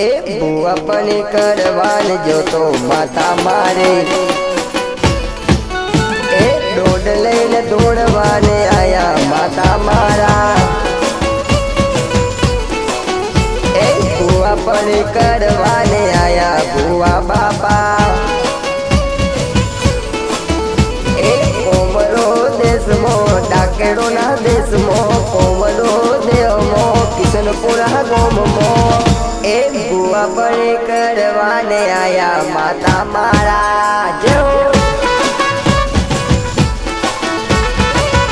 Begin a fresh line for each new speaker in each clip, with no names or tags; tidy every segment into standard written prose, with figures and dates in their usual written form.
ए बुआ पनी करवान जो तो माता मारे ए डोड लઈને દોડવાને આયા માતા મારા ए बुआ पनी करवाने आया बुआ बाबा ए कोमरो देश मो डाकेड़ो ना देश मो कोमरो देव मो किशनपुरा गोम मो ए बुआ पनी करवाने आया माता मारा जो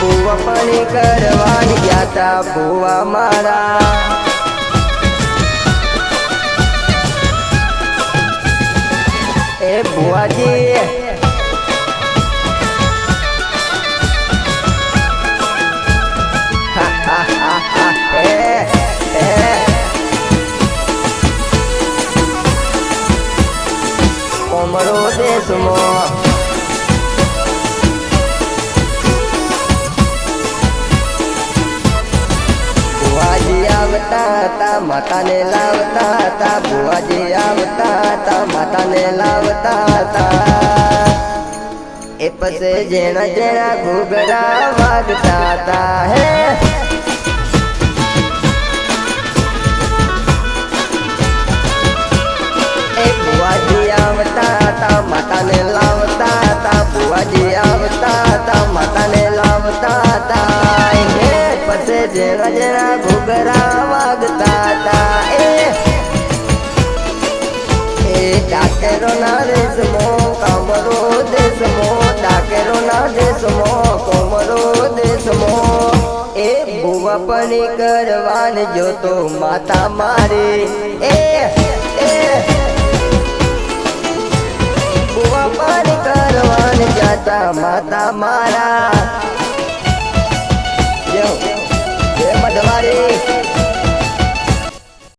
बुआ पनी करवाने गया था बुआ मारा ए बुआ जी कोमरो देश मो बुआजी आवता था माता ने लावता था बुआजी आवता था माता ने लावता था ए पसे जेना जेना घुघरा वागता था है ए बुआजी आवता था माता ने लावता था बुआजी आवता था माता ने लावता था पसे जेना जेना घुघरा वागता था ए डाकेरो ना देश मो कोमरो देश मो डाकेरो ना देश मो कोमरो देश मो ए बुआ पनी करवान जो तो माता मारे ए बुआ पनी करवान जाता माता मारा